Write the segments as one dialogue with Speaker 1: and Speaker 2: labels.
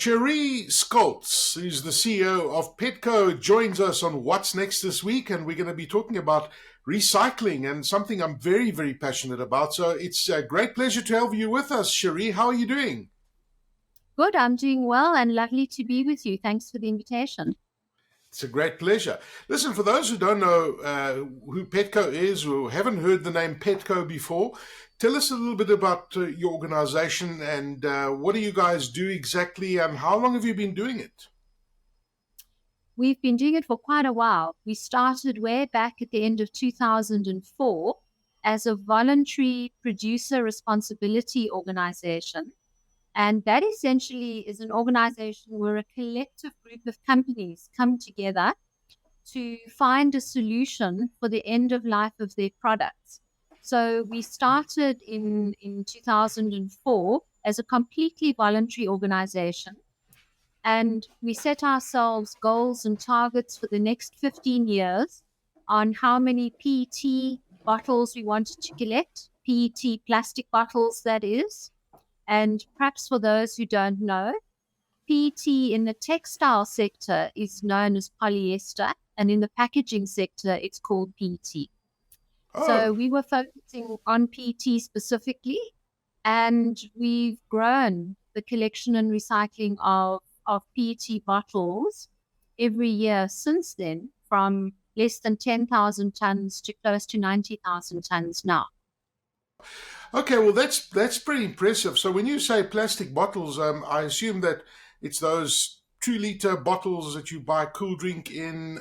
Speaker 1: Cheri Scholtz, who's the CEO of Petco, joins us on What's Next this week, and we're going to be talking about recycling and something I'm very, very passionate about. So it's a great pleasure to have you with us, Cheri. How are you doing?
Speaker 2: Good, I'm doing well and lovely to be with you. Thanks for the invitation.
Speaker 1: It's a great pleasure. Listen, for those who don't know who Petco is, who haven't heard the name Petco before, tell us a little bit about your organization and what do you guys do exactly, and how long have you been doing it?
Speaker 2: We've been doing it for quite a while. We started way back at the end of 2004 as a voluntary producer responsibility organization. And that essentially is an organization where a collective group of companies come together to find a solution for the end of life of their products. So we started in 2004 as a completely voluntary organization. And we set ourselves goals and targets for the next 15 years on how many PET bottles we wanted to collect, PET plastic bottles, that is. And perhaps for those who don't know, PET in the textile sector is known as polyester, and in the packaging sector, it's called PET.
Speaker 1: Oh.
Speaker 2: So we were focusing on PET specifically, and we've grown the collection and recycling of PET bottles every year since then, from less than 10,000 tons to close to 90,000 tons now.
Speaker 1: Okay, well, that's pretty impressive. So when you say plastic bottles, I assume that it's those 2-liter bottles that you buy cool drink in,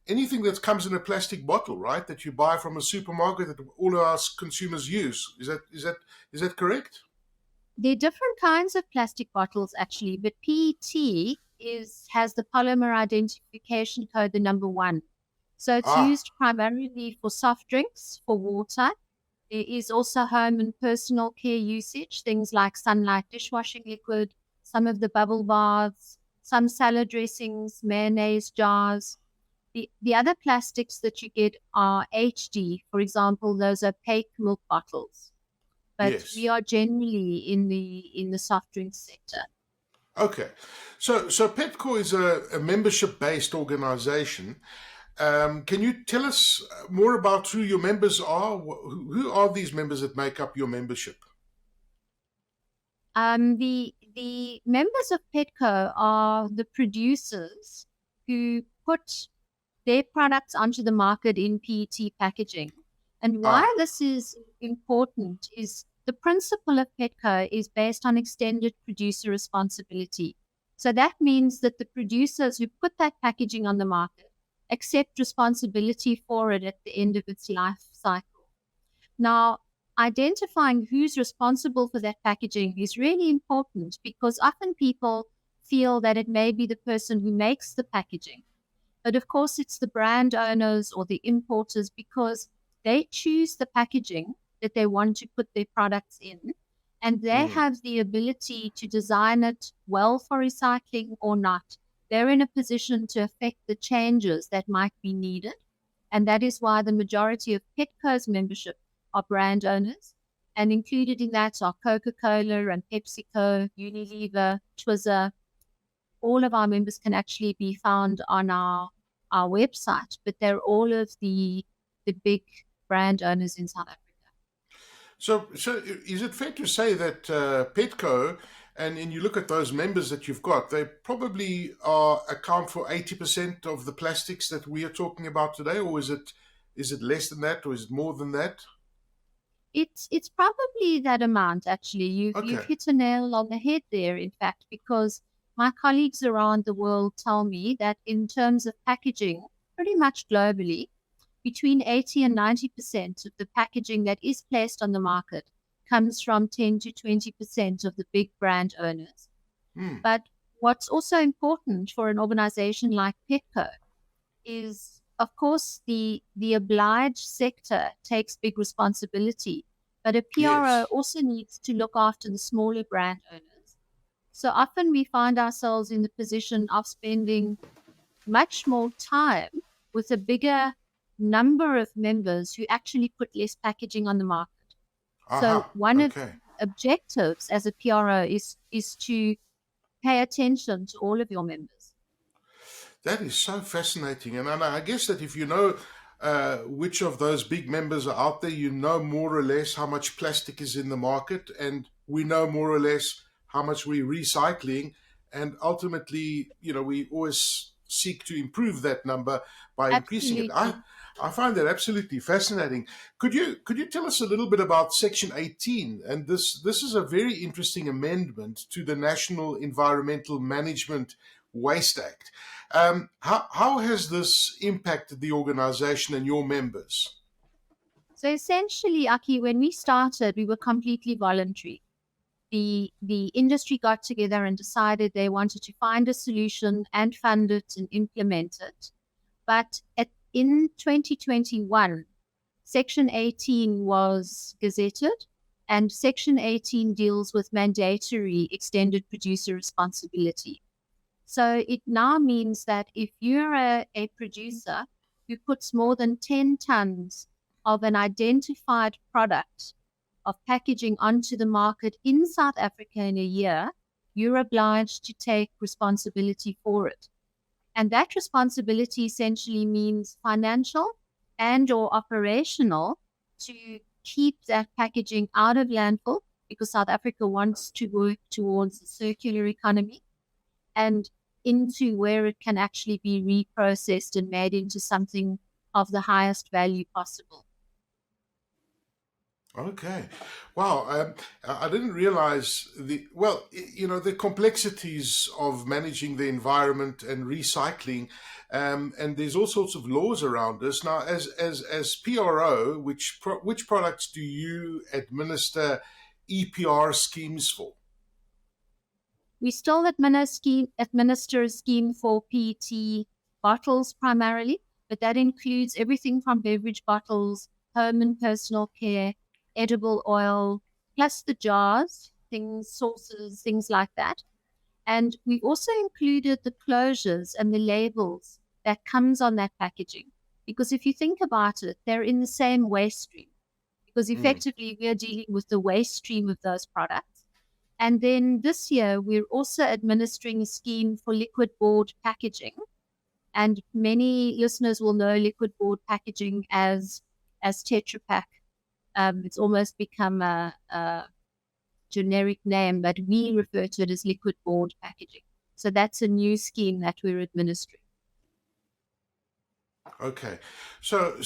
Speaker 1: anything that comes in a plastic bottle, right? That you buy from a supermarket that all of us consumers use. Is that correct?
Speaker 2: There are different kinds of plastic bottles, actually, but PET has the polymer identification code, the number 1. So it's used primarily for soft drinks, for water. There is also home and personal care usage, things like Sunlight dishwashing liquid, some of the bubble baths, some salad dressings, mayonnaise jars. The other plastics that you get are HD. For example, those are Petco milk bottles. But
Speaker 1: Yes.
Speaker 2: We are generally in the soft drinks sector.
Speaker 1: Okay. So Petco is a membership-based organization. Can you tell us more about who your members are? Who are these members that make up your membership?
Speaker 2: The members of Petco are the producers who put their products onto the market in PET packaging. And why this is important is the principle of Petco is based on extended producer responsibility. So that means that the producers who put that packaging on the market accept responsibility for it at the end of its life cycle. Now, identifying who's responsible for that packaging is really important because often people feel that it may be the person who makes the packaging. But of course, it's the brand owners or the importers because they choose the packaging that they want to put their products in, and they have the ability to design it well for recycling or not. They're in a position to affect the changes that might be needed. And that is why the majority of Petco's membership are brand owners. And included in that are Coca-Cola and PepsiCo, Unilever, Twizzler. All of our members can actually be found on our website, but they're all of the big brand owners in South Africa.
Speaker 1: So is it fair to say that Petco, and you look at those members that you've got, they probably account for 80% of the plastics that we are talking about today, or is it less than that, or is it more than that?
Speaker 2: It's probably that amount, actually. You've hit a nail on the head there, in fact, because my colleagues around the world tell me that in terms of packaging, pretty much globally, between 80 and 90% of the packaging that is placed on the market comes from 10 to 20% of the big brand owners. But what's also important for an organization like Petco is, of course, the obliged sector takes big responsibility, but a PRO also needs to look after the smaller brand owners. So often we find ourselves in the position of spending much more time with a bigger number of members who actually put less packaging on the market. So one of the objectives as a PRO is to pay attention to all of your members.
Speaker 1: That is so fascinating. And I guess that if you know which of those big members are out there, you know more or less how much plastic is in the market, and we know more or less how much we're recycling. And ultimately, we always seek to improve that number by increasing it.
Speaker 2: Absolutely.
Speaker 1: I find that absolutely fascinating. Could you tell us a little bit about Section 18? And this is a very interesting amendment to the National Environmental Management Waste Act. How has this impacted the organization and your members?
Speaker 2: So essentially, Aki, when we started, we were completely voluntary. The industry got together and decided they wanted to find a solution and fund it and implement it. But in 2021, Section 18 was gazetted, and Section 18 deals with mandatory extended producer responsibility. So it now means that if you're a producer who puts more than 10 tons of an identified product of packaging onto the market in South Africa in a year, you're obliged to take responsibility for it. And that responsibility essentially means financial and or operational to keep that packaging out of landfill, because South Africa wants to work towards a circular economy, and into where it can actually be reprocessed and made into something of the highest value possible.
Speaker 1: Okay. Wow. I didn't realize the complexities of managing the environment and recycling. And there's all sorts of laws around this. Now, as PRO, which products do you administer EPR schemes for?
Speaker 2: We still administer a scheme for PET bottles primarily, but that includes everything from beverage bottles, home and personal care, edible oil, plus the jars, sauces, things like that. And we also included the closures and the labels that comes on that packaging. Because if you think about it, they're in the same waste stream. Because effectively, we are dealing with the waste stream of those products. And then this year, we're also administering a scheme for liquid board packaging. And many listeners will know liquid board packaging as Tetra Pak. It's almost become a generic name, but we refer to it as liquid board packaging. So that's a new scheme that we're administering.
Speaker 1: Okay, so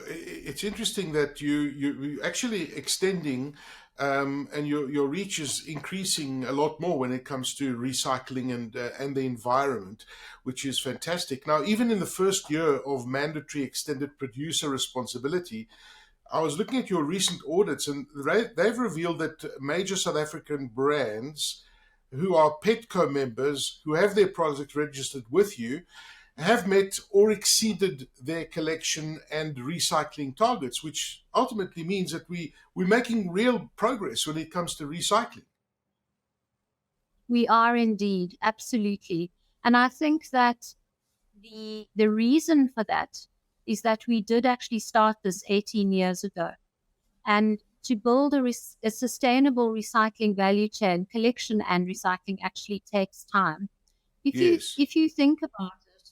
Speaker 1: it's interesting that you actually extending, and your reach is increasing a lot more when it comes to recycling and the environment, which is fantastic. Now, even in the first year of mandatory extended producer responsibility, I was looking at your recent audits, and they've revealed that major South African brands who are Petco members who have their products registered with you have met or exceeded their collection and recycling targets, which ultimately means that we're making real progress when it comes to recycling.
Speaker 2: We are indeed, absolutely. And I think that the reason for that is that we did actually start this 18 years ago. And to build a sustainable recycling value chain, collection and recycling actually takes time. If you think about it,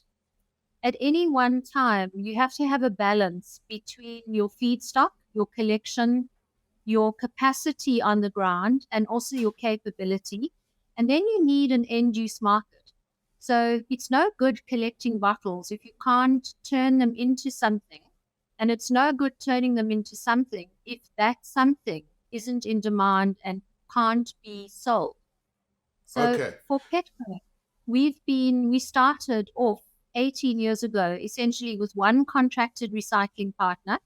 Speaker 2: at any one time, you have to have a balance between your feedstock, your collection, your capacity on the ground, and also your capability. And then you need an end-use market. So it's no good collecting bottles if you can't turn them into something. And it's no good turning them into something if that something isn't in demand and can't be sold. So for Petco, we started off 18 years ago, essentially with one contracted recycling partner,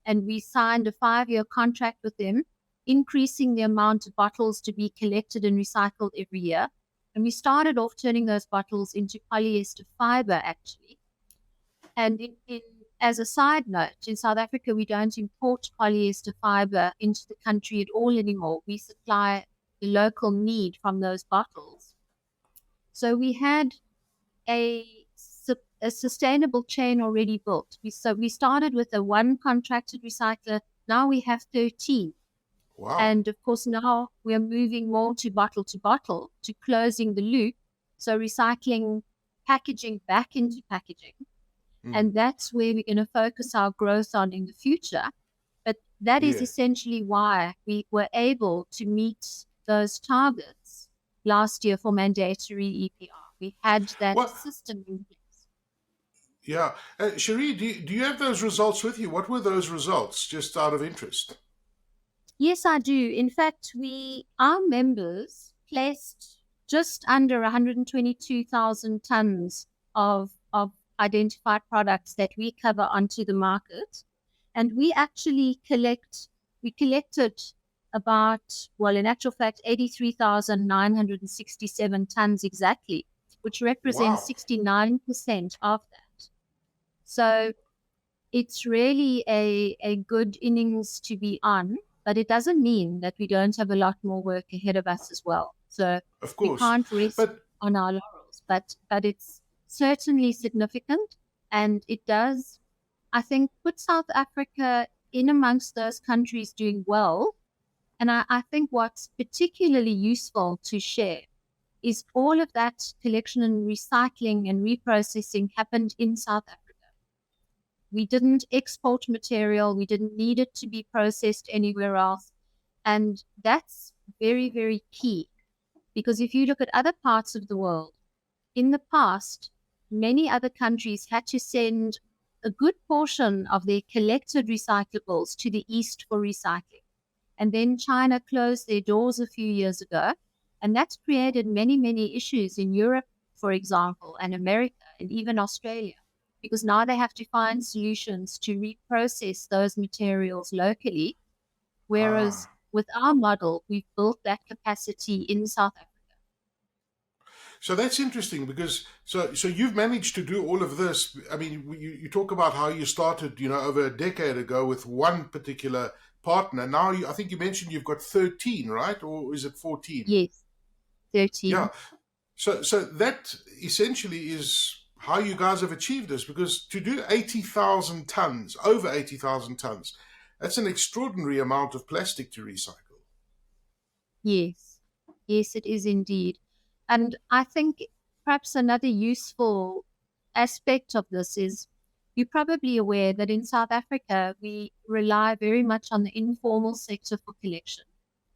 Speaker 2: and we signed a 5-year contract with them, increasing the amount of bottles to be collected and recycled every year. And we started off turning those bottles into polyester fiber, actually. And as a side note, in South Africa, we don't import polyester fiber into the country at all anymore. We supply the local need from those bottles. So we had a sustainable chain already built. We started with a one contracted recycler. Now we have 13.
Speaker 1: Wow.
Speaker 2: And of course, now we are moving more to bottle, to closing the loop. So recycling packaging back into packaging.
Speaker 1: Mm.
Speaker 2: And that's where we're going to focus our growth on in the future. But that is
Speaker 1: Yeah.
Speaker 2: essentially why we were able to meet those targets last year for mandatory EPR. We had that
Speaker 1: What?
Speaker 2: system in place.
Speaker 1: Yeah. Cheri, do you have those results with you? What were those results, just out of interest?
Speaker 2: Yes, I do. In fact, our members placed just under 122,000 tons of identified products that we cover onto the market. And we collected about, well, in actual fact, 83,967 tons exactly, which represents
Speaker 1: Wow.
Speaker 2: 69% of that. So it's really a good innings to be on, but it doesn't mean that we don't have a lot more work ahead of us as well. So
Speaker 1: Of
Speaker 2: we
Speaker 1: course.
Speaker 2: can't rest
Speaker 1: But
Speaker 2: on our laurels, but it's certainly significant, and it does, I think, put South Africa in amongst those countries doing well. And I think what's particularly useful to share is all of that collection and recycling and reprocessing happened in South Africa. We didn't export material. We didn't need it to be processed anywhere else. And that's very, very key, because if you look at other parts of the world, in the past, many other countries had to send a good portion of their collected recyclables to the East for recycling. And then China closed their doors a few years ago. And that's created many, many issues in Europe, for example, and America, and even Australia, because now they have to find solutions to reprocess those materials locally. Whereas
Speaker 1: ah,
Speaker 2: with our model, we've built that capacity in South Africa.
Speaker 1: so that's interesting because so you've managed to do all of this. I mean, you talk about how you started, over a decade ago with one particular partner. Now I think you mentioned you've got 13, right? Or is it 14?
Speaker 2: Yes,
Speaker 1: Yeah.
Speaker 2: 13.
Speaker 1: So that essentially is how you guys have achieved this, because to do 80,000 tons, over 80,000 tons, that's an extraordinary amount of plastic to recycle.
Speaker 2: Yes, yes, it is indeed. And I think perhaps another useful aspect of this is you're probably aware that in South Africa, we rely very much on the informal sector for collection.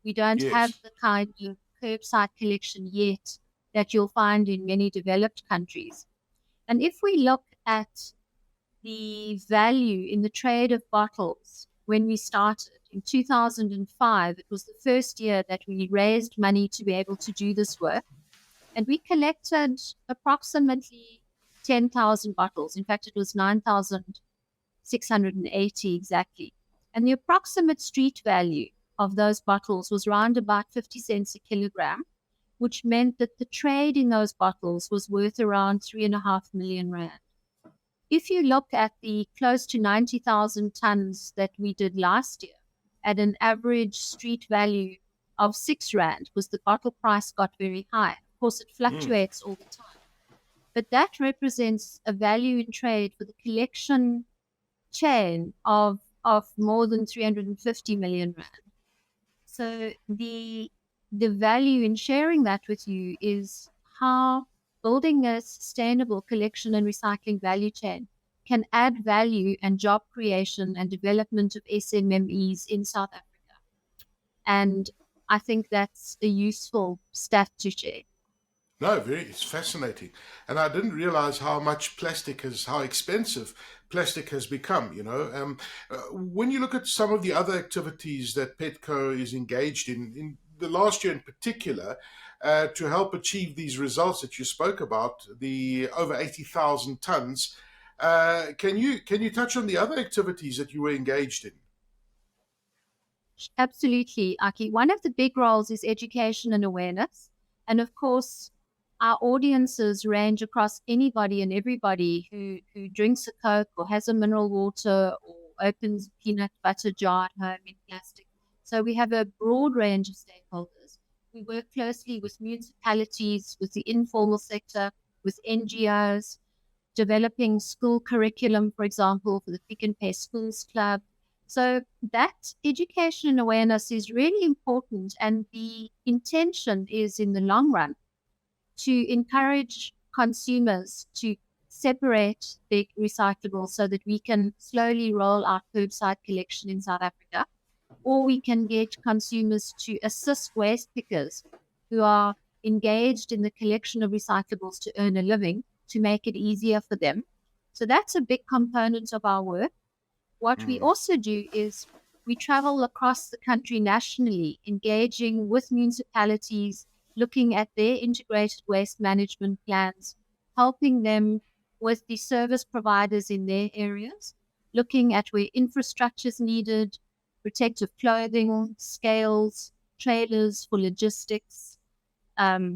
Speaker 2: We don't have
Speaker 1: Yes.
Speaker 2: the kind of curbside collection yet that you'll find in many developed countries. And if we look at the value in the trade of bottles when we started in 2005, it was the first year that we raised money to be able to do this work. And we collected approximately 10,000 bottles. In fact, it was 9,680 exactly. And the approximate street value of those bottles was around about 50 cents a kilogram, which meant that the trade in those bottles was worth around 3.5 million rand. If you look at the close to 90,000 tons that we did last year at an average street value of 6 Rand, because the bottle price got very high. Of course, it
Speaker 1: Mm.
Speaker 2: fluctuates all the time. But that represents a value in trade for the collection chain of more than 350 million Rand. So the value in sharing that with you is how building a sustainable collection and recycling value chain can add value and job creation and development of SMMEs in South Africa. And I think that's a useful stat to share.
Speaker 1: No, it's fascinating. And I didn't realize how expensive plastic has become, when you look at some of the other activities that Petco is engaged in the last year in particular, to help achieve these results that you spoke about, the over 80,000 tons, can you touch on the other activities that you were engaged in?
Speaker 2: Absolutely, Aki. One of the big roles is education and awareness. And of course, our audiences range across anybody and everybody who drinks a Coke or has a mineral water or opens a peanut butter jar at home in plastic. So we have a broad range of stakeholders. We work closely with municipalities, with the informal sector, with NGOs, developing school curriculum, for example, for the Pick and Pay Schools Club. So that education and awareness is really important, and the intention is in the long run to encourage consumers to separate their recyclables so that we can slowly roll out curbside collection in South Africa, or we can get consumers to assist waste pickers who are engaged in the collection of recyclables to earn a living to make it easier for them. So that's a big component of our work. What we also do is we travel across the country nationally, engaging with municipalities, looking at their integrated waste management plans, helping them with the service providers in their areas, looking at where infrastructure is needed, protective clothing, scales, trailers for logistics,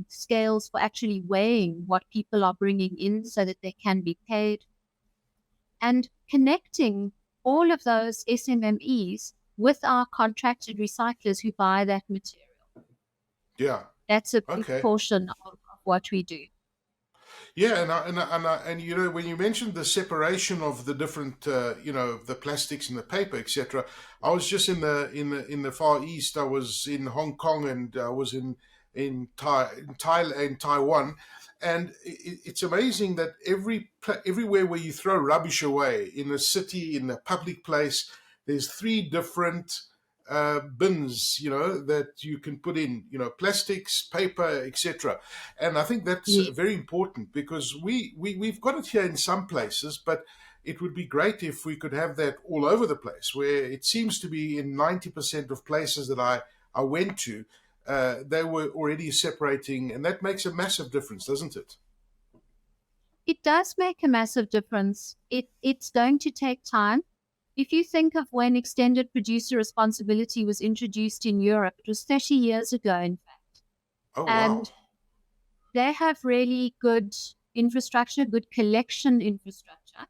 Speaker 2: scales for actually weighing what people are bringing in so that they can be paid, and connecting all of those SMMEs with our contracted recyclers who buy that material.
Speaker 1: Yeah.
Speaker 2: That's a big
Speaker 1: Okay.
Speaker 2: portion of what we do.
Speaker 1: Yeah, and you know, when you mentioned the separation of the different, the plastics and the paper, etc. I was just in the Far East. I was in Hong Kong, and I was in Thailand, in Taiwan, and it's amazing that everywhere where you throw rubbish away in a city, in a public place, there's three different bins, that you can put in, plastics, paper, etc. And I think that's
Speaker 2: Yeah.
Speaker 1: very important because we've got it here in some places, but it would be great if we could have that all over the place, where it seems to be in 90% of places that I went to, they were already separating, and that makes a massive difference, doesn't it?
Speaker 2: It does make a massive difference. It's going to take time. If you think of when extended producer responsibility was introduced in Europe, it was 30 years ago, in fact.
Speaker 1: Oh, wow.
Speaker 2: And they have really good infrastructure, good collection infrastructure.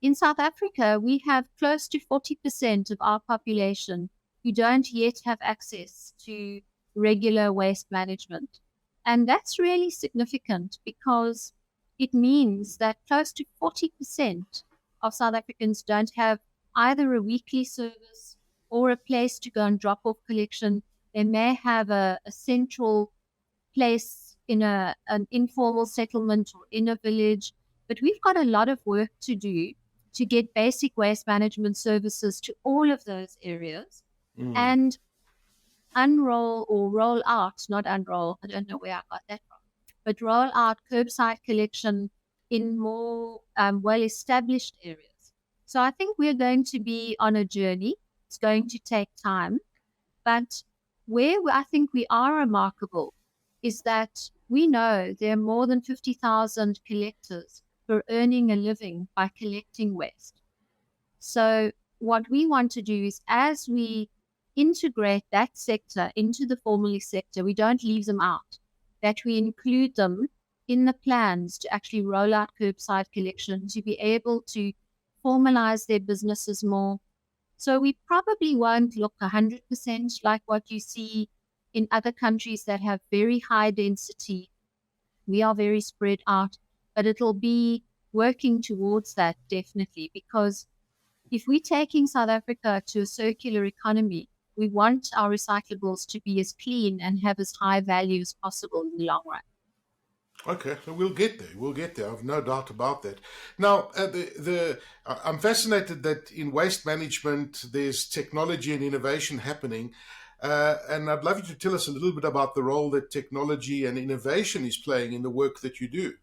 Speaker 2: In South Africa, we have close to 40% of our population who don't yet have access to regular waste management. And that's really significant because it means that close to 40% of South Africans don't have either a weekly service or a place to go and drop off collection. They may have a central place in an informal settlement or in a village, but we've got a lot of work to do to get basic waste management services to all of those areas
Speaker 1: Mm.
Speaker 2: and unroll or roll out, not unroll, I don't know where I got that from, but roll out curbside collection in more well-established areas. So I think we're going to be on a journey. It's going to take time. But where I think we are remarkable is that we know there are more than 50,000 collectors who are earning a living by collecting waste. So what we want to do is, as we integrate that sector into the formal sector, we don't leave them out, that we include them in the plans to actually roll out curbside collection, to be able to formalize their businesses more. So we probably won't look 100% like what you see in other countries that have very high density. We are very spread out, but it'll be working towards that definitely, because if we're taking South Africa to a circular economy, we want our recyclables to be as clean and have as high value as possible in the long run.
Speaker 1: Okay, so we'll get there. We'll get there. I've no doubt about that. Now, I'm fascinated that in waste management there's technology and innovation happening, and I'd love you to tell us a little bit about the role that technology and innovation is playing in the work that you do.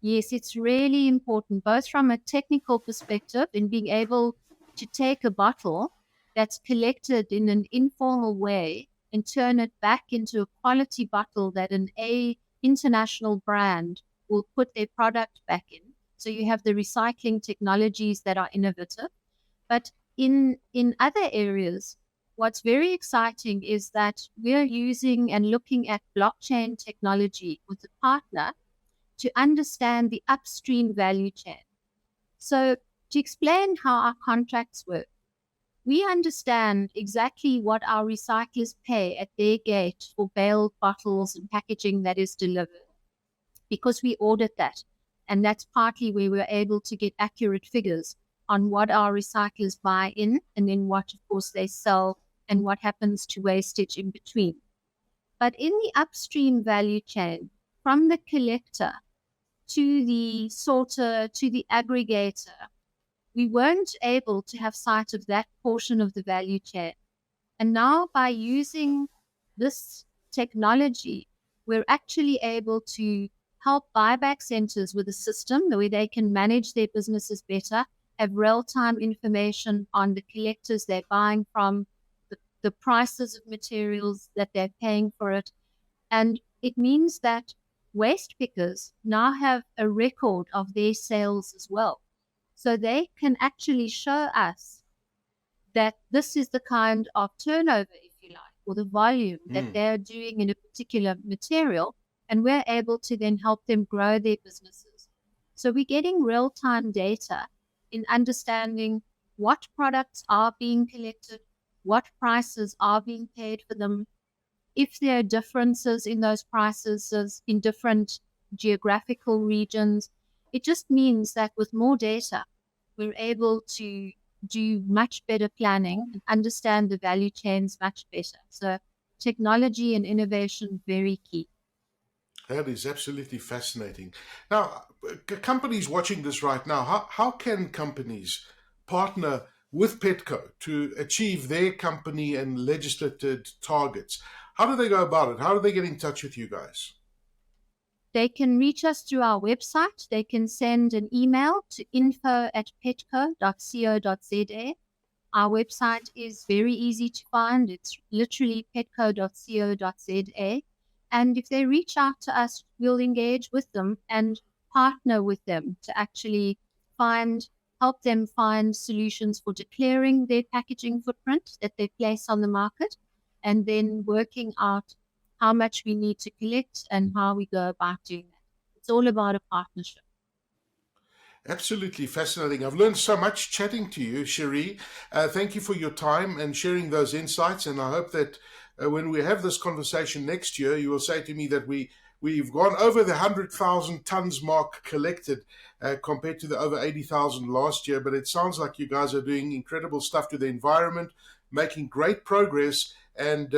Speaker 2: Yes, it's really important, both from a technical perspective in being able to take a bottle that's collected in an informal way and turn it back into a quality bottle that an international brand will put their product back in. So you have the recycling technologies that are innovative. But in other areas, what's very exciting is that we're using and looking at blockchain technology with a partner to understand the upstream value chain. So to explain how our contracts work, we understand exactly what our recyclers pay at their gate for baled bottles and packaging that is delivered, because we audit that. And that's partly where we're able to get accurate figures on what our recyclers buy in, and then what, of course, they sell, and what happens to wastage in between. But in the upstream value chain, from the collector to the sorter to the aggregator, we weren't able to have sight of that portion of the value chain. And now, by using this technology, we're actually able to help buyback centers with a system where they can manage their businesses better, have real-time information on the collectors they're buying from, the prices of materials that they're paying for it. And it means that waste pickers now have a record of their sales as well. So they can actually show us that this is the kind of turnover, if you like, or the volume that they're doing in a particular material, and we're able to then help them grow their businesses. So we're getting real-time data in understanding what products are being collected, what prices are being paid for them, if there are differences in those prices in different geographical regions. It just means that with more data, we're able to do much better planning and understand the value chains much better. So technology and innovation, very key.
Speaker 1: That is absolutely fascinating. Now, companies watching this right now, how can companies partner with Petco to achieve their company and legislated targets? How do they go about it? How do they get in touch with you guys?
Speaker 2: They can reach us through our website. They can send an email to info@petco.co.za. Our website is very easy to find. It's literally petco.co.za. And if they reach out to us, we'll engage with them and partner with them to actually help them find solutions for declaring their packaging footprint that they place on the market, and then working out how much we need to collect and how we go about doing that. It's all about a partnership.
Speaker 1: Absolutely fascinating. I've learned so much chatting to you, Cheri. Thank you for your time and sharing those insights. And I hope that when we have this conversation next year, you will say to me that we've gone over the 100,000 tons mark collected compared to the over 80,000 last year. But it sounds like you guys are doing incredible stuff to the environment, making great progress. And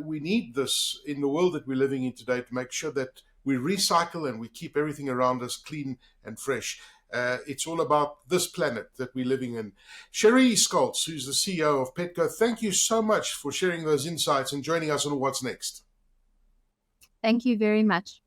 Speaker 1: we need this in the world that we're living in today to make sure that we recycle and we keep everything around us clean and fresh. It's all about this planet that we're living in. Cheri Scholtz, who's the CEO of Petco, thank you so much for sharing those insights and joining us on What's Next.
Speaker 2: Thank you very much.